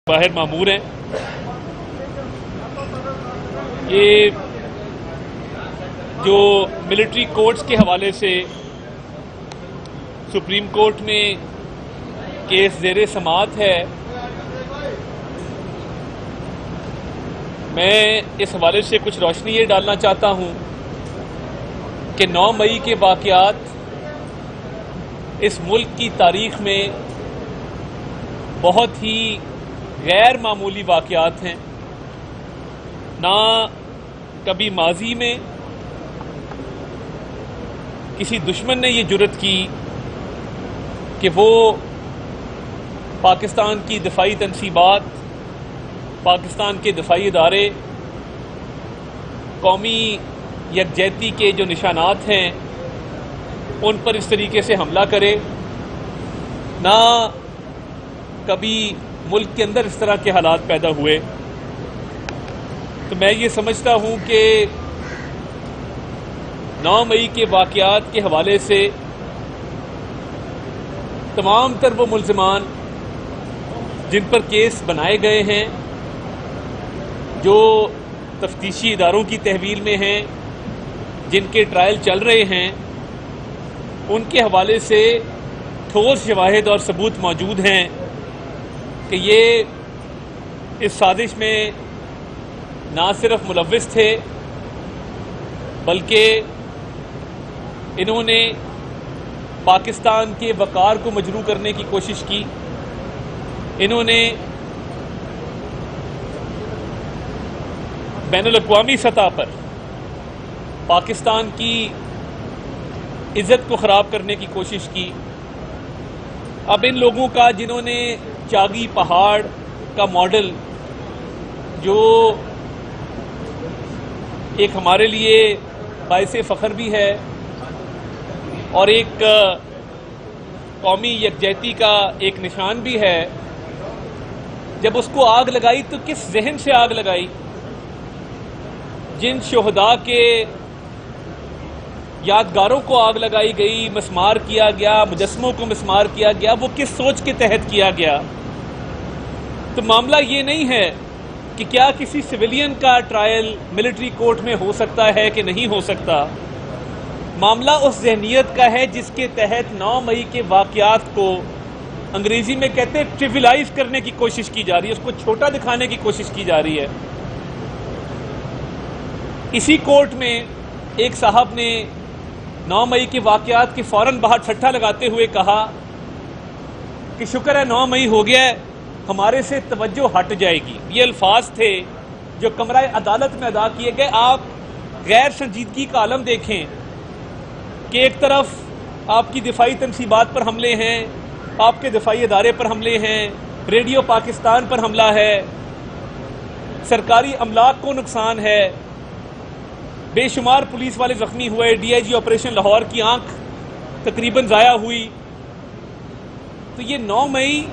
باہر مامور ہیں. یہ جو ملٹری کورٹس کے حوالے سے سپریم کورٹ میں کیس زیر سماعت ہے، میں اس حوالے سے کچھ روشنی یہ ڈالنا چاہتا ہوں کہ 9 مئی کے واقعات اس ملک کی تاریخ میں بہت ہی غیر معمولی واقعات ہیں. نہ کبھی ماضی میں کسی دشمن نے یہ جرأت کی کہ وہ پاکستان کی دفاعی تنصیبات، پاکستان کے دفاعی ادارے، قومی یکجہتی کے جو نشانات ہیں ان پر اس طریقے سے حملہ کرے. نہ کبھی ملک کے اندر اس طرح کے حالات پیدا ہوئے. تو میں یہ سمجھتا ہوں کہ 9 مئی کے واقعات کے حوالے سے تمام تر وہ ملزمان جن پر کیس بنائے گئے ہیں، جو تفتیشی اداروں کی تحویل میں ہیں، جن کے ٹرائل چل رہے ہیں، ان کے حوالے سے ٹھوس شواہد اور ثبوت موجود ہیں کہ یہ اس سازش میں نہ صرف ملوث تھے بلکہ انہوں نے پاکستان کے وقار کو مجروح کرنے کی کوشش کی. انہوں نے بین الاقوامی سطح پر پاکستان کی عزت کو خراب کرنے کی کوشش کی. اب ان لوگوں کا، جنہوں نے چاگی پہاڑ کا ماڈل، جو ایک ہمارے لیے باعث فخر بھی ہے اور ایک قومی یکجہتی کا ایک نشان بھی ہے، جب اس کو آگ لگائی تو کس ذہن سے آگ لگائی؟ جن شہداء کے یادگاروں کو آگ لگائی گئی، مسمار کیا گیا، مجسموں کو مسمار کیا گیا، وہ کس سوچ کے تحت کیا گیا؟ تو معاملہ یہ نہیں ہے کہ کیا کسی سویلین کا ٹرائل ملٹری کورٹ میں ہو سکتا ہے کہ نہیں ہو سکتا. معاملہ اس ذہنیت کا ہے جس کے تحت 9 مئی کے واقعات کو انگریزی میں کہتے ہیں ٹریولائز کرنے کی کوشش کی جا رہی ہے، اس کو چھوٹا دکھانے کی کوشش کی جا رہی ہے. اسی کورٹ میں ایک صاحب نے 9 مئی کے واقعات کے فوراً باہر ٹھٹھا لگاتے ہوئے کہا کہ شکر ہے 9 مئی ہو گیا ہے، ہمارے سے توجہ ہٹ جائے گی. یہ الفاظ تھے جو کمرہ عدالت میں ادا کیے گئے. آپ غیر سنجیدگی کا عالم دیکھیں کہ ایک طرف آپ کی دفاعی تنصیبات پر حملے ہیں، آپ کے دفاعی ادارے پر حملے ہیں، ریڈیو پاکستان پر حملہ ہے، سرکاری املاک کو نقصان ہے، بے شمار پولیس والے زخمی ہوئے، D I G operation Lahore کی آنکھ تقریباً ضائع ہوئی. تو یہ 9 مئی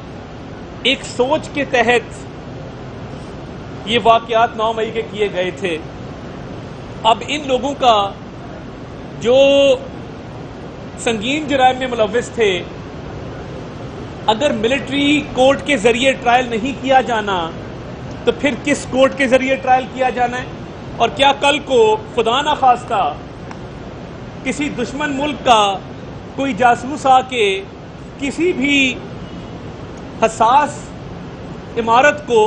ایک سوچ کے تحت یہ واقعات 9 مئی کے کیے گئے تھے. اب ان لوگوں کا جو سنگین جرائم میں ملوث تھے، اگر ملٹری کورٹ کے ذریعے ٹرائل نہیں کیا جانا تو پھر کس کورٹ کے ذریعے ٹرائل کیا جانا ہے؟ اور کیا کل کو خدا نہ خواستہ کسی دشمن ملک کا کوئی جاسوس آ کے کسی بھی حساس عمارت کو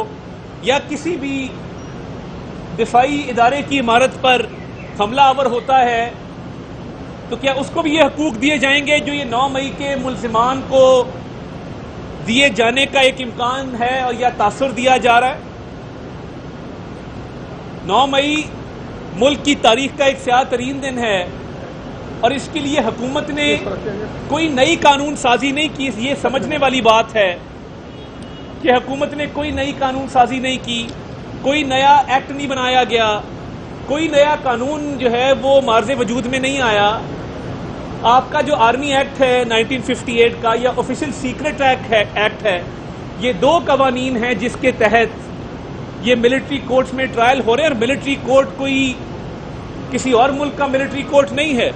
یا کسی بھی دفاعی ادارے کی عمارت پر حملہ آور ہوتا ہے تو کیا اس کو بھی یہ حقوق دیے جائیں گے جو یہ 9 مئی کے ملزمان کو دیے جانے کا ایک امکان ہے اور یا تاثر دیا جا رہا ہے؟ 9 مئی ملک کی تاریخ کا ایک سیاہ ترین دن ہے اور اس کے لیے حکومت نے کوئی نئی قانون سازی نہیں کی. یہ سمجھنے والی بات ہے کہ حکومت نے کوئی نئی قانون سازی نہیں کی، کوئی نیا ایکٹ نہیں بنایا گیا، کوئی نیا قانون جو ہے وہ معرض وجود میں نہیں آیا. آپ کا جو آرمی ایکٹ ہے 1958 کا یا آفیشل سیکرٹ ایکٹ ہے، یہ 2 قوانین ہیں جس کے تحت یہ ملٹری کورٹس میں ٹرائل ہو رہے ہیں. اور ملٹری کورٹ کوئی کسی اور ملک کا ملٹری کورٹ نہیں ہے.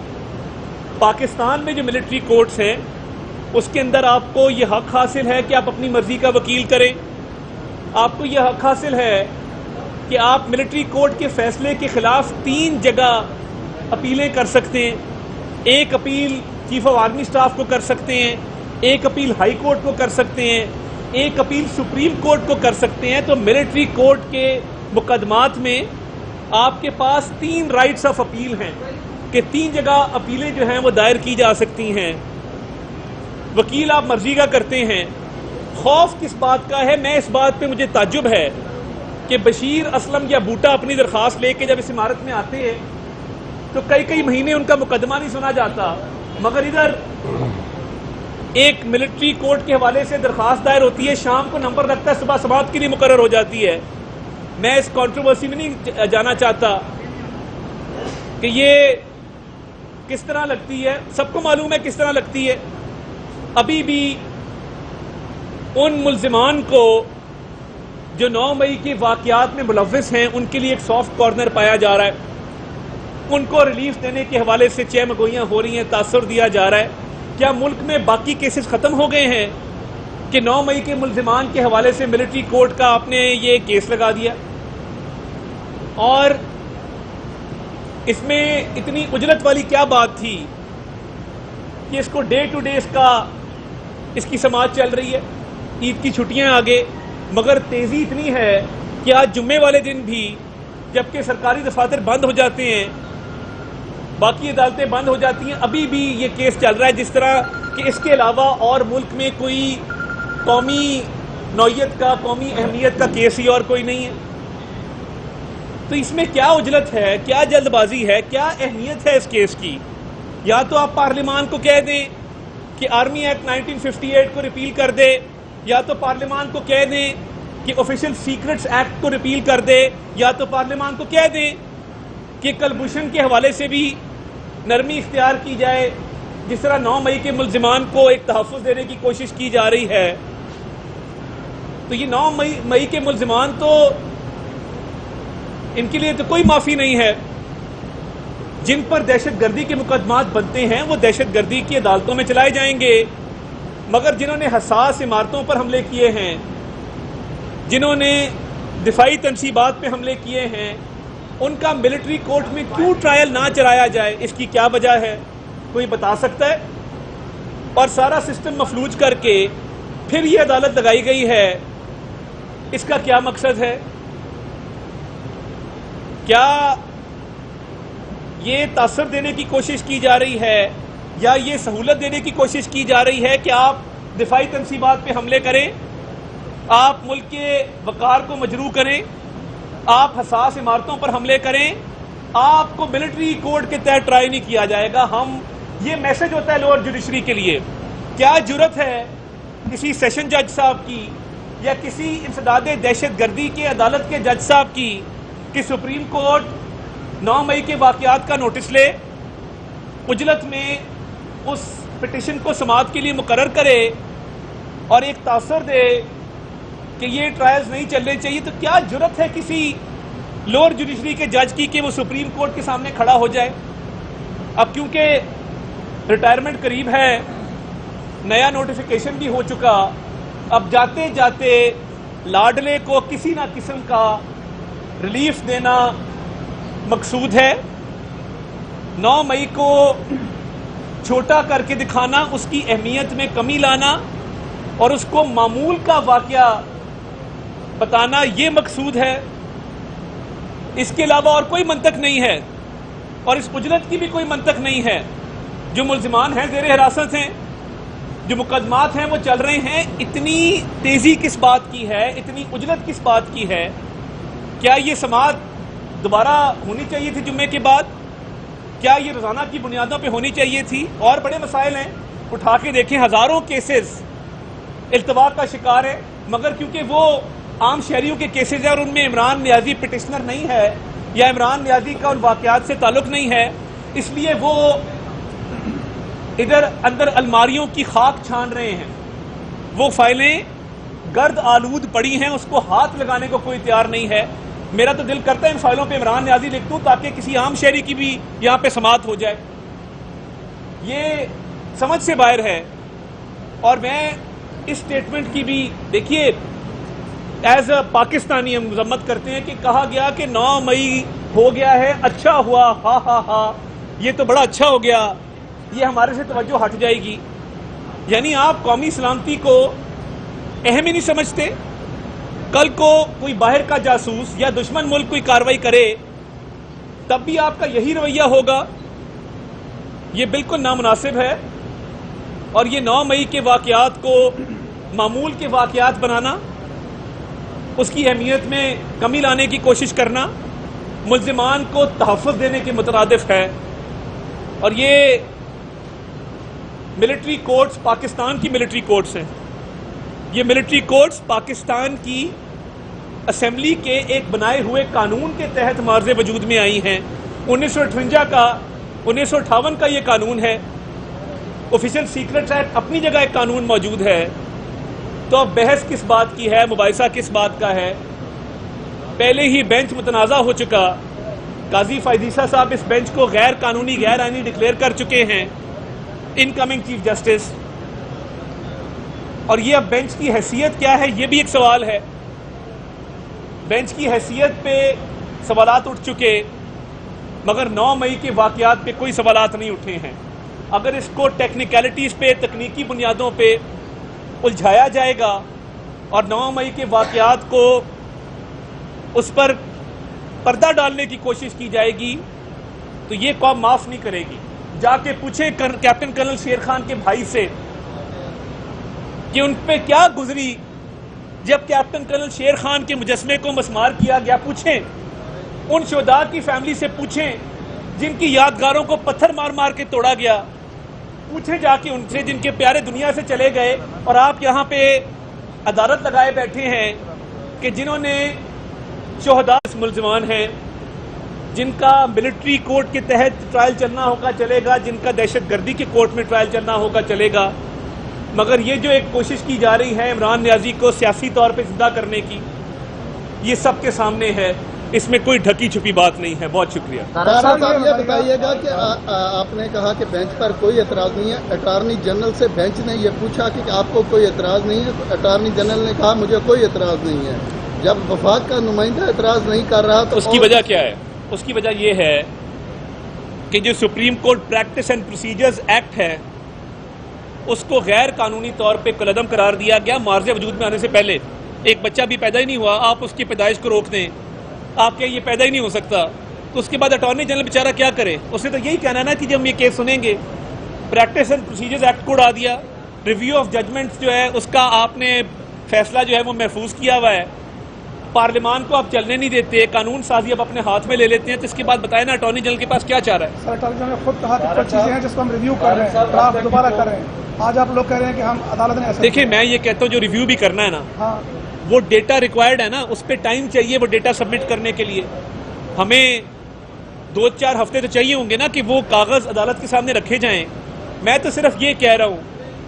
پاکستان میں جو ملٹری کورٹس ہیں اس کے اندر آپ کو یہ حق حاصل ہے کہ آپ اپنی مرضی کا وکیل کریں. آپ کو یہ حق حاصل ہے کہ آپ ملٹری کورٹ کے فیصلے کے خلاف 3 جگہ اپیلیں کر سکتے ہیں. ایک appeal chief of army staff کو کر سکتے ہیں, ایک اپیل ہائی کورٹ کو کر سکتے ہیں, ایک اپیل سپریم کورٹ کو کر سکتے ہیں. تو ملٹری کورٹ کے مقدمات میں آپ کے پاس 3 رائٹس آف اپیل ہیں کہ 3 جگہ اپیلیں جو ہیں وہ دائر کی جا سکتی ہیں. وکیل آپ مرضی کا کرتے ہیں. خوف کس بات کا ہے؟ میں اس بات پہ مجھے تعجب ہے کہ بشیر اسلم یا بوٹا اپنی درخواست لے کے جب اس عمارت میں آتے ہیں تو کئی مہینے ان کا مقدمہ نہیں سنا جاتا, مگر ادھر ایک ملٹری کورٹ کے حوالے سے درخواست دائر ہوتی ہے, شام کو نمبر لگتا ہے, صبح سماعت کے لیے مقرر ہو جاتی ہے. میں اس کنٹروورسی میں نہیں جانا چاہتا کہ یہ کس طرح لگتی ہے, سب کو معلوم ہے کس طرح لگتی ہے. ابھی بھی ان ملزمان کو جو 9 مئی کے واقعات میں ملوث ہیں ان کے لیے ایک سافٹ کارنر پایا جا رہا ہے. ان کو ریلیف دینے کے حوالے سے چہمگوئیاں ہو رہی ہیں, تاثر دیا جا رہا ہے. کیا ملک میں باقی کیسز ختم ہو گئے ہیں کہ 9 مئی کے ملزمان کے حوالے سے ملٹری کورٹ کا آپ نے یہ کیس لگا دیا؟ اور اس میں اتنی اجلت والی کیا بات تھی کہ اس کو ڈے ٹو ڈے اس کی سماعت چل رہی ہے, عید کی چھٹیاں آگے, مگر تیزی اتنی ہے کہ آج جمعے والے دن بھی جبکہ سرکاری دفاتر بند ہو جاتے ہیں, باقی عدالتیں بند ہو جاتی ہیں, ابھی بھی یہ کیس چل رہا ہے جس طرح کہ اس کے علاوہ اور ملک میں کوئی قومی نوعیت کا, قومی اہمیت کا کیس ہی اور کوئی نہیں ہے. تو اس میں کیا اجلت ہے, کیا جلد بازی ہے, کیا اہمیت ہے اس کیس کی؟ یا تو آپ پارلیمان کو کہہ دیں کہ آرمی ایکٹ 1958 کو ریپیل کر دے, یا تو پارلیمان کو کہہ دیں کہ آفیشل سیکرٹس ایکٹ کو ریپیل کر دے, یا تو پارلیمان کو کہہ دیں کہ کلبھوشن کے حوالے سے بھی نرمی اختیار کی جائے, جس طرح 9 مئی کے ملزمان کو ایک تحفظ دینے کی کوشش کی جا رہی ہے. تو یہ 9 مئی کے ملزمان تو ان کے لیے تو کوئی معافی نہیں ہے. جن پر دہشت گردی کے مقدمات بنتے ہیں وہ دہشت گردی کی عدالتوں میں چلائے جائیں گے, مگر جنہوں نے حساس عمارتوں پر حملے کیے ہیں, جنہوں نے دفاعی تنصیبات پہ حملے کیے ہیں, ان کا ملٹری کورٹ میں کیوں ٹرائل نہ چلایا جائے؟ اس کی کیا وجہ ہے؟ کوئی بتا سکتا ہے؟ اور سارا سسٹم مفلوج کر کے پھر یہ عدالت لگائی گئی ہے, اس کا کیا مقصد ہے؟ کیا یہ تاثر دینے کی کوشش کی جا رہی ہے, یا یہ سہولت دینے کی کوشش کی جا رہی ہے کہ آپ دفاعی تنصیبات پہ حملے کریں, آپ ملک کے وقار کو مجروح کریں, آپ حساس عمارتوں پر حملے کریں, آپ کو ملٹری کورٹ کے تحت ٹرائی نہیں کیا جائے گا؟ یہ میسج ہوتا ہے لوور جوڈیشری کے لیے. کیا جرت ہے کسی سیشن جج صاحب کی یا کسی انسداد دہشت گردی کے عدالت کے جج صاحب کی کہ سپریم کورٹ 9 مئی کے واقعات کا نوٹس لے, اجلت میں اس پٹیشن کو سماعت کے لیے مقرر کرے اور ایک تاثر دے کہ یہ ٹرائلز نہیں چلنے چاہیے؟ تو کیا جرت ہے کسی لوور جوڈیشری کے جج کی کہ وہ سپریم کورٹ کے سامنے کھڑا ہو جائے؟ اب کیونکہ ریٹائرمنٹ قریب ہے, نیا نوٹیفیکیشن بھی ہو چکا, اب جاتے جاتے لاڈلے کو کسی نہ قسم کا ریلیف دینا مقصود ہے. 9 مئی کو چھوٹا کر کے دکھانا, اس کی اہمیت میں کمی لانا اور اس کو معمول کا واقعہ بتانا, یہ مقصود ہے. اس کے علاوہ اور کوئی منطق نہیں ہے, اور اس اجلت کی بھی کوئی منطق نہیں ہے. جو ملزمان ہیں زیر حراست ہیں, جو مقدمات ہیں وہ چل رہے ہیں, اتنی تیزی کس بات کی ہے, اتنی اجلت کس بات کی ہے؟ کیا یہ سماعت دوبارہ ہونی چاہیے تھی جمعے کے بعد؟ کیا یہ روزانہ کی بنیادوں پہ ہونی چاہیے تھی؟ اور بڑے مسائل ہیں, اٹھا کے دیکھیں, ہزاروں کیسز التوا کا شکار ہے, مگر کیونکہ وہ عام شہریوں کے کیسز ہیں اور ان میں عمران نیازی پٹیشنر نہیں ہے یا عمران نیازی کا ان واقعات سے تعلق نہیں ہے, اس لیے وہ ادھر اندر الماریوں کی خاک چھان رہے ہیں. وہ فائلیں گرد آلود پڑی ہیں, اس کو ہاتھ لگانے کو کوئی تیار نہیں ہے. میرا تو دل کرتا ہے ان فائلوں پہ عمران نیازی لکھ دوں تاکہ کسی عام شہری کی بھی یہاں پہ سماعت ہو جائے. یہ سمجھ سے باہر ہے. اور میں اس سٹیٹمنٹ کی بھی, دیکھیے ایز اے پاکستانی ہم مذمت کرتے ہیں کہ کہا گیا کہ 9 مئی ہو گیا ہے، اچھا ہوا، ہا ہا ہا، یہ تو بڑا اچھا ہو گیا، یہ ہمارے سے توجہ ہٹ جائے گی. یعنی آپ قومی سلامتی کو اہم ہی نہیں سمجھتے. کل کو کوئی باہر کا جاسوس یا دشمن ملک کوئی کارروائی کرے تب بھی آپ کا یہی رویہ ہوگا. یہ بالکل نامناسب ہے. اور یہ 9 مئی کے واقعات کو معمول کے واقعات بنانا، اس کی اہمیت میں کمی لانے کی کوشش کرنا ملزمان کو تحفظ دینے کے مترادف ہے. اور یہ ملٹری کورٹس پاکستان کی ملٹری کورٹس ہیں. یہ ملٹری کورٹس پاکستان کی اسمبلی کے ایک بنائے ہوئے قانون کے تحت معرض وجود میں آئی ہیں. 1958 کا یہ قانون ہے. آفیشل سیکرٹ ایکٹ اپنی جگہ ایک قانون موجود ہے. تو اب بحث کس بات کی ہے، مباحثہ کس بات کا ہے؟ پہلے ہی بینچ متنازع ہو چکا. قاضی فائزیسا صاحب اس بینچ کو غیر قانونی غیر آئینی ڈکلیئر کر چکے ہیں، انکمنگ چیف جسٹس. اور یہ اب بینچ کی حیثیت کیا ہے، یہ بھی ایک سوال ہے. بینچ کی حیثیت پہ سوالات اٹھ چکے، مگر 9 مئی کے واقعات پہ کوئی سوالات نہیں اٹھے ہیں. اگر اس کو ٹیکنیکلٹیز پہ، تکنیکی بنیادوں پہ الجھایا جائے گا اور 9 مئی کے واقعات کو اس پر پردہ ڈالنے کی کوشش کی جائے گی تو یہ قوم معاف نہیں کرے گی. جا کے پوچھیں کیپٹن کرنل شیر خان کے بھائی سے کہ ان پہ کیا گزری جب کیپٹن کرنل شیر خان کے مجسمے کو مسمار کیا گیا. پوچھیں ان شہداء کی فیملی سے، پوچھیں جن کی یادگاروں کو پتھر مار مار کے توڑا گیا. پوچھیں جا کے ان سے جن کے پیارے دنیا سے چلے گئے. اور آپ یہاں پہ عدالت لگائے بیٹھے ہیں کہ جنہوں نے شہداء ملزمان ہیں، جن کا ملٹری کورٹ کے تحت ٹرائل چلنا ہوگا چلے گا، جن کا دہشت گردی کے کورٹ میں ٹرائل چلنا ہوگا چلے گا. مگر یہ جو ایک کوشش کی جا رہی ہے عمران نیازی کو سیاسی طور پہ زندہ کرنے کی، یہ سب کے سامنے ہے. اس میں کوئی ڈھکی چھپی بات نہیں ہے. بہت شکریہ. صاحب یہ بتائیے گا کہ آپ نے کہا کہ بینچ پر کوئی اعتراض نہیں ہے. اٹارنی جنرل سے بینچ نے یہ پوچھا کہ آپ کو کوئی اعتراض نہیں ہے. اٹارنی جنرل نے کہا مجھے کوئی اعتراض نہیں ہے. جب وفاق کا نمائندہ اعتراض نہیں کر رہا تو اس کی وجہ کیا ہے؟ اس کی وجہ یہ ہے کہ جو supreme court practice and procedures act ہے اس کو غیر قانونی طور پہ کالعدم قرار دیا گیا معرض وجود میں آنے سے پہلے. ایک بچہ بھی پیدا ہی نہیں ہوا، آپ اس کی پیدائش کو روک دیں، آپ کیا یہ پیدا ہی نہیں ہو سکتا، تو اس کے بعد اٹارنی جنرل بیچارہ کیا کرے؟ اس نے تو یہی کہنا نا کہ جب ہم یہ کیس سنیں گے پریکٹس اینڈ پروسیجرز ایکٹ کو اڑا دیا. ریویو آف ججمنٹس جو ہے اس کا آپ نے فیصلہ جو ہے وہ محفوظ کیا ہوا ہے. پارلیمان کو آپ چلنے نہیں دیتے، قانون سازی آپ اپنے ہاتھ میں لے لیتے ہیں. تو اس کے بعد بتائیں نا اٹارنی جنرل کے پاس کیا چاہ رہا ہے؟ سر اٹارنی جنرل نے خود کہا کہ کچھ چیزیں ہیں جس کو ہم ریویو کر رہے ہیں، ڈرافٹ دوبارہ کر رہے ہیں. آج آپ لوگ کہہ رہے ہیں کہ ہم عدالت نے ایسے دیکھیں میں یہ کہتا ہوں جو ریویو بھی کرنا ہے نا، ہاں وہ ڈیٹا ریکوائرڈ ہے نا، اس پہ ٹائم چاہیے وہ ڈیٹا سبمٹ کرنے کے لیے. ہمیں 2-4 ہفتے تو چاہیے ہوں گے نا کہ وہ کاغذ عدالت کے سامنے رکھے جائیں. میں تو صرف یہ کہہ رہا ہوں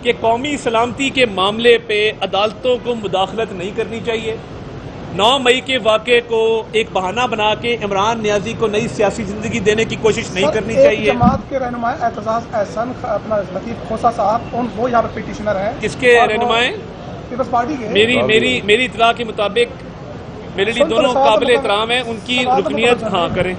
کہ قومی سلامتی کے معاملے پہ عدالتوں کو مداخلت نہیں کرنی چاہیے. 9 مئی کے واقعے کو ایک بہانہ بنا کے عمران نیازی کو نئی سیاسی زندگی دینے کی کوشش نہیں کرنی چاہیے. جماعت کے رہنما اعتزاز احسن اپنا لطیف کھوسا صاحب وہ یہاں پہ پیٹیشنر ہیں. کس کے رہنمائیں؟ پیپلز پارٹی کے. میری اطلاع کے مطابق میرے لیے دونوں قابل احترام ہیں. ان کی رکنیت ہاں کریں.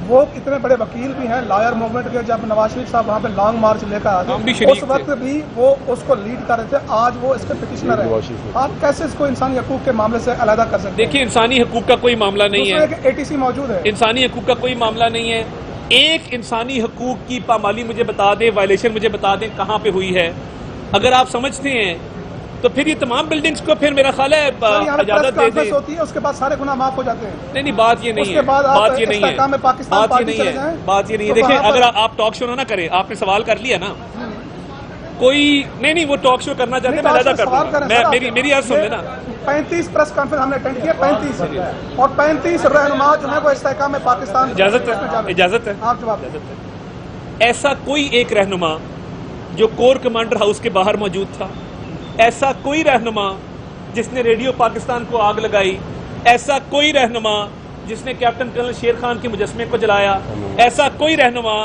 وہ اتنے بڑے وکیل بھی ہیں لائر موومنٹ کے. جب نواز شریف صاحب وہاں پہ لانگ مارچ لے کر آتے اس وقت بھی وہ اس کو لیڈ کر رہے تھے. آج وہ اس کے پٹیشنر ہیں. آپ کیسے اس کو انسانی حقوق کے معاملے سے علیحدہ کر سکتے ہیں؟ دیکھیے انسانی حقوق کا کوئی معاملہ نہیں ہے. ATC موجود ہے. انسانی حقوق کا کوئی معاملہ نہیں ہے. ایک انسانی حقوق کی پامالی مجھے بتا دیں، وائلیشن مجھے بتا دیں کہاں پہ ہوئی ہے. اگر آپ سمجھتے ہیں تو پھر یہ تمام بلڈنگز کو پھر میرا خیال ہے اجازت دے دیں. ہوتی ہے اس کے بعد سارے گناہ معاف ہو جاتے ہیں. نہیں بات یہ نہیں ہے. بات یہ نہیں ہے. دیکھیں اگر آپ ٹاک شو نہ کریں، آپ نے سوال کر لیا نا، کوئی نہیں وہ ٹاک شو کرنا چاہتے ہیں میں علیحدہ کر دوں. میری عرض سن لینا. 35 پریس کانفرنس ہم نے اٹینڈ کیا، 35 اور 35 رہنما جو ہے وہ استحکام پاکستان. اجازت ہے. آپ جواب دیں. ایسا کوئی ایک رہنما جو کور کمانڈر ہاؤس کے باہر موجود تھا، ایسا کوئی رہنما جس نے ریڈیو پاکستان کو آگ لگائی، ایسا کوئی رہنما جس نے کیپٹن کرنل شیر خان کے مجسمے کو جلایا، ایسا کوئی رہنما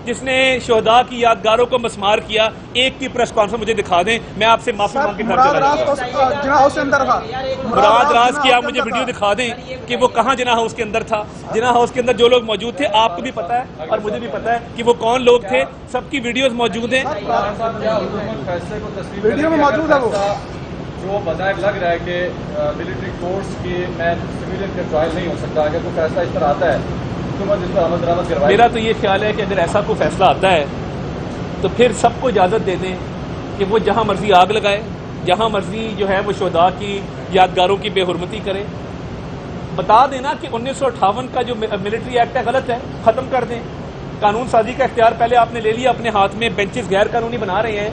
جس نے شہداء کی یادگاروں کو مسمار کیا، ایک کی پریس کانفرنس مجھے دکھا دیں، میں آپ سے معافی مانگ کے گھر چلا جاؤں۔ جناح ہاؤس کے اندر تھا، مراد راز کی آپ مجھے ویڈیو دکھا دیں کہ وہ کہاں جناح ہاؤس کے اندر تھا۔ جناح ہاؤس کے اندر جو لوگ موجود تھے آپ کو بھی پتا ہے اور مجھے بھی پتا ہے کہ وہ کون لوگ تھے، سب کی ویڈیوز موجود ہیں۔ ویڈیو میں موجود ہے وہ جو بظاہر لگ رہا ہے کہ ملٹری کورٹس کی میں سویلین کا ٹرائل نہیں ہو سکتا، اگر کوئی فیصلہ اس طرح آتا ہے حکومت اس پر عمل درآمد کروائے۔ میرا تو یہ خیال ہے کہ اگر ایسا کوئی فیصلہ آتا ہے تو پھر سب کو اجازت دے دیں کہ وہ جہاں مرضی آگ لگائے، جہاں مرضی جو ہے وہ شہداء کی یادگاروں کی بے حرمتی کرے۔ بتا دینا کہ 1958 کا جو ملٹری ایکٹ ہے غلط ہے، ختم کر دیں۔ قانون سازی کا اختیار پہلے آپ نے لے لیا اپنے ہاتھ میں، بینچز غیر قانونی بنا رہے ہیں،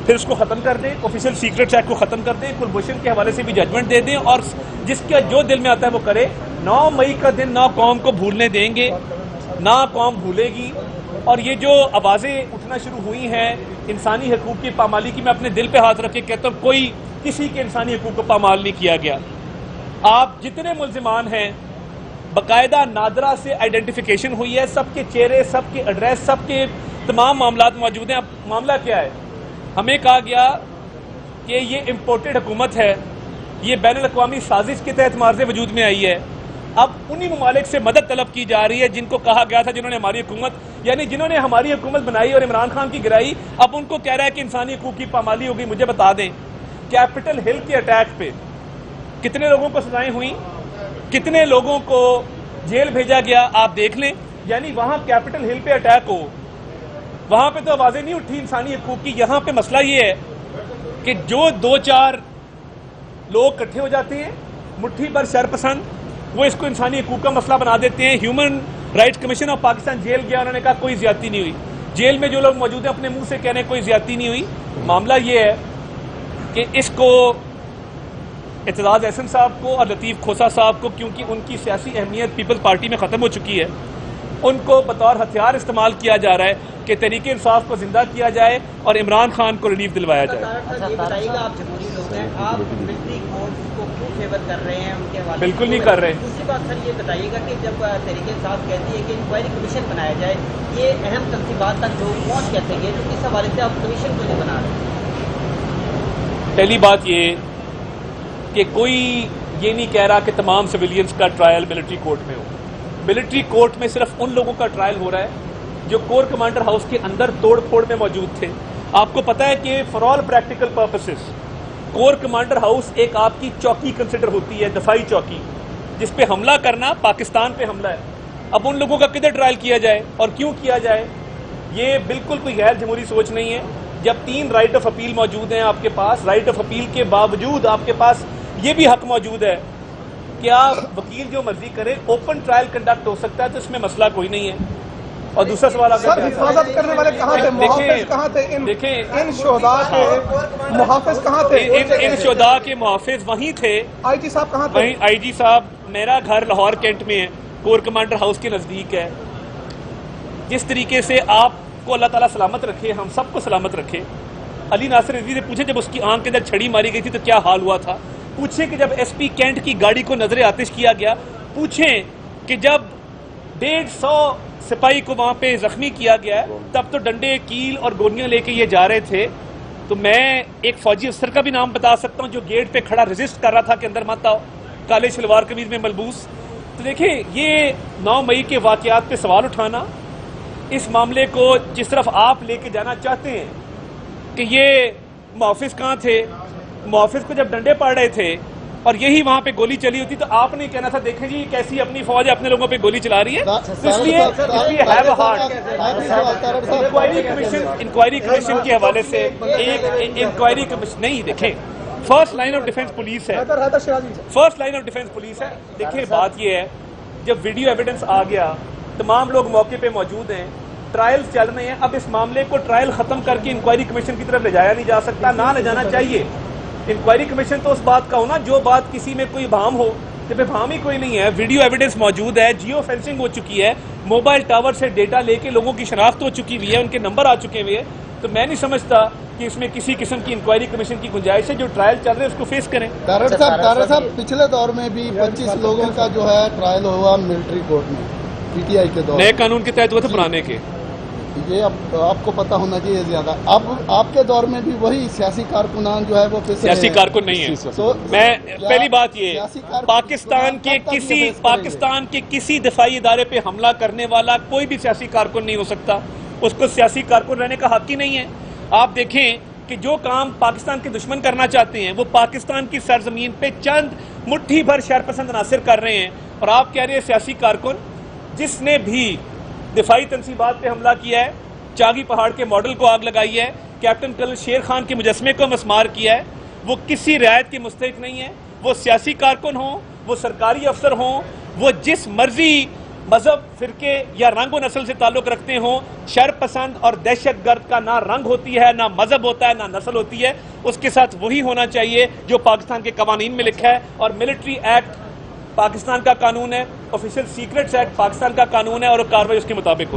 پھر اس کو ختم کر دیں، آفیشیل سیکرٹس ایکٹ کو ختم کر دیں، کلبھوشن کے حوالے سے بھی ججمنٹ دے دیں، اور جس کا جو دل میں آتا ہے وہ کرے۔ 9 مئی کا دن نہ قوم کو بھولنے دیں گے، نہ قوم بھولے گی۔ اور یہ جو آوازیں اٹھنا شروع ہوئی ہیں انسانی حقوق کی پامالی کی، میں اپنے دل پہ ہاتھ رکھ کے کہتا ہوں کوئی کسی کے انسانی حقوق کو پامال نہیں کیا گیا۔ آپ جتنے ملزمان ہیں باقاعدہ نادرا سے آئیڈینٹیفیکیشن ہوئی ہے، سب کے چہرے، سب کے ایڈریس، سب کے تمام معاملات موجود ہیں۔ اب معاملہ کیا ہے؟ ہمیں کہا گیا کہ یہ امپورٹڈ حکومت ہے، یہ بین الاقوامی سازش کے تحت معرض وجود میں آئی ہے۔ اب انہی ممالک سے مدد طلب کی جا رہی ہے جن کو کہا گیا تھا، جنہوں نے ہماری حکومت، یعنی جنہوں نے ہماری حکومت بنائی اور عمران خان کی گرائی، اب ان کو کہہ رہا ہے کہ انسانی حقوق کی پامالی ہوگی۔ مجھے بتا دیں کیپٹل ہل کے اٹیک پہ کتنے لوگوں کو سزائیں ہوئیں، کتنے لوگوں کو جیل بھیجا گیا، آپ دیکھ لیں۔ یعنی وہاں کیپٹل ہل پہ اٹیک ہو، وہاں پہ تو آوازیں نہیں اٹھی انسانی حقوق کی۔ یہاں پہ مسئلہ یہ ہے کہ جو 2-4 لوگ اکٹھے ہو جاتے ہیں مٹھی بھر شر پسند، وہ اس کو انسانی حقوق کا مسئلہ بنا دیتے ہیں۔ Human rights commission of Pakistan jail گیا، انہوں نے کہا کوئی زیادتی نہیں ہوئی۔ جیل میں جو لوگ موجود ہیں اپنے منہ سے کہہ رہے ہیں کوئی زیادتی نہیں ہوئی۔ معاملہ یہ ہے کہ اس کو اعتزاز احسن صاحب کو اور لطیف کھوسا صاحب کو، کیونکہ ان کی سیاسی اہمیت پیپلز پارٹی میں ختم ہو چکی ہے، ان کو بطور ہتھیار استعمال کیا جا رہا ہے کہ تحریک انصاف کو زندہ کیا جائے اور عمران خان کو ریلیف دلوایا جائے۔ یہ بتائیے گا، آپ جمہوری لوگ ہیں، آپ ملٹری کورٹس کو کیوں فیور کر رہے ہیں ان کے حوالے؟ بالکل نہیں کر رہے۔ دوسری بات سر یہ بتائیے گا کہ جب تحریک انصاف کہتی ہے کہ انکوائری کمیشن بنایا جائے، یہ اہم تنصیبات تک جو پہنچ کہتے ہیں، تو اس حوالے سے آپ کمیشن کو نہیں بنا رہے؟ پہلی بات یہ کہ کوئی یہ نہیں کہہ رہا کہ تمام سویلینز کا ٹرائل ملٹری کورٹ میں ہو۔ ملٹری کورٹ میں صرف ان لوگوں کا ٹرائل ہو رہا ہے جو کور کمانڈر ہاؤس کے اندر توڑ پھوڑ میں موجود تھے۔ آپ کو پتا ہے کہ for all practical purposes corps commander house ایک آپ کی چوکی کنسیڈر ہوتی ہے، دفاعی چوکی، جس پہ حملہ کرنا پاکستان پہ حملہ ہے۔ اب ان لوگوں کا کدھر ٹرائل کیا جائے اور کیوں کیا جائے؟ یہ بالکل کوئی غیر جمہوری سوچ نہیں ہے۔ جب 3 رائٹ آف اپیل موجود ہیں آپ کے پاس، رائٹ آف اپیل کے باوجود آپ کے پاس یہ بھی حق موجود ہے کہ آپ وکیل جو مرضی کریں، اوپن ٹرائل کنڈکٹ ہو سکتا ہے، تو اس میں مسئلہ کوئی نہیں ہے۔ اور دوسرا سوال آپ سر، حفاظت کرنے والے کہاں تھے؟ محافظ کہاں تھے؟ ان شہداء کے محافظ کہاں تھے؟ ان شہداء کے محافظ وہیں تھے۔ آئی جی صاحب کہاں تھے؟ وہیں آئی جی صاحب، میرا گھر لاہور کینٹ میں ہے، کور کمانڈر ہاؤس کے نزدیک ہے۔ جس طریقے سے آپ کو اللہ تعالیٰ سلامت رکھے، ہم سب کو سلامت رکھے۔ علی ناصر رضوی سے پوچھیں جب اس کی آنکھ کے اندر چھڑی ماری گئی تھی تو کیا حال ہوا تھا؟ پوچھیں کہ جب ایس پی کینٹ کی گاڑی کو نظر آتش کیا گیا، پوچھیں کہ جب 150 سپاہی کو وہاں پہ زخمی کیا گیا ہے تب تو ڈنڈے، کیل اور گولیاں لے کے یہ جا رہے تھے۔ تو میں ایک فوجی افسر کا بھی نام بتا سکتا ہوں جو گیٹ پہ کھڑا ریزسٹ کر رہا تھا کہ اندر مت آؤ، کالے شلوار قمیض میں ملبوس۔ تو دیکھیں یہ 9 مئی کے واقعات پہ سوال اٹھانا، اس معاملے کو جس طرف آپ لے کے جانا چاہتے ہیں کہ یہ محافظ کہاں تھے، محافظ کو جب ڈنڈے پڑ رہے تھے اور یہی وہاں پہ گولی چلی ہوتی تو آپ نے کہنا تھا دیکھیں جی کیسی اپنی فوج اپنے لوگوں پہ گولی چلا رہی ہے۔ اس لیے have a heart. Inquiry commission کے حوالے سے ایک انکوائری کمیشن نہیں، دیکھیں first line of defence police ہے، first line of defence police ہے۔ دیکھیں بات یہ ہے جب ویڈیو ایویڈنس آ گیا، تمام لوگ موقع پہ موجود ہیں، ٹرائلز چل رہے ہیں، اب اس معاملے کو ٹرائل ختم کر کے انکوائری کمیشن کی طرف لے جایا نہیں جا سکتا، نہ لے جانا چاہیے۔ انکوائری کمیشن تو اس بات کا ہونا جو بات کسی میں کوئی ابہام ہو، جب ابہام ہی کوئی نہیں ہے، ویڈیو ایویڈنس موجود ہے، جیو فینسنگ ہو چکی ہے، موبائل ٹاور سے ڈیٹا لے کے لوگوں کی شناخت ہو چکی ہوئی ہے، ان کے نمبر آ چکے ہوئے ہیں، تو میں نہیں سمجھتا کہ اس میں کسی قسم کی انکوائری کمیشن کی گنجائش ہے۔ جو ٹرائل چل رہے ہیں اس کو فیس کریں۔ طاہر صاحب پچھلے دور میں بھی 25 لوگوں کا جو ہے ٹرائل ہوا ملٹری کورٹ میں، پی ٹی آئی کے دور، نئے قانون کے تحت ہوا تھا، پرانے کے یہ اب آپ کو پتہ ہونا چاہیے زیادہ. اب آپ کے دور میں بھی وہی سیاسی کارکنان جو ہے وہ سیاسی کارکن نہیں ہے. تو میں پہلی بات یہ پاکستان کے کسی دفاعی ادارے پہ حملہ کرنے والا کوئی بھی سیاسی کارکن نہیں ہو سکتا. اس کو سیاسی کارکن رہنے کا حق ہی نہیں ہے. آپ دیکھیں کہ جو کام پاکستان کے دشمن کرنا چاہتے ہیں وہ پاکستان کی سرزمین پہ چند مٹھی بھر شرپسند عناصر کر رہے ہیں، اور آپ کہہ رہے ہیں سیاسی کارکن. جس نے بھی دفاعی تنصیبات پہ حملہ کیا ہے، چاگی پہاڑ کے ماڈل کو آگ لگائی ہے، کیپٹن کرنل شیر خان کے مجسمے کو مسمار کیا ہے، وہ کسی رعایت کے مستحق نہیں ہے. وہ سیاسی کارکن ہوں، وہ سرکاری افسر ہوں، وہ جس مرضی مذہب، فرقے یا رنگ و نسل سے تعلق رکھتے ہوں، شر پسند اور دہشت گرد کا نہ رنگ ہوتی ہے، نہ مذہب ہوتا ہے، نہ نسل ہوتی ہے. اس کے ساتھ وہی ہونا چاہیے جو پاکستان کے قوانین میں لکھا ہے. اور ملٹری ایکٹ پاکستان کا قانون ہے، آفیشل سیکرٹس ایکٹ پاکستان کا قانون ہے، اور وہ کارروائی اس کے مطابق ہو.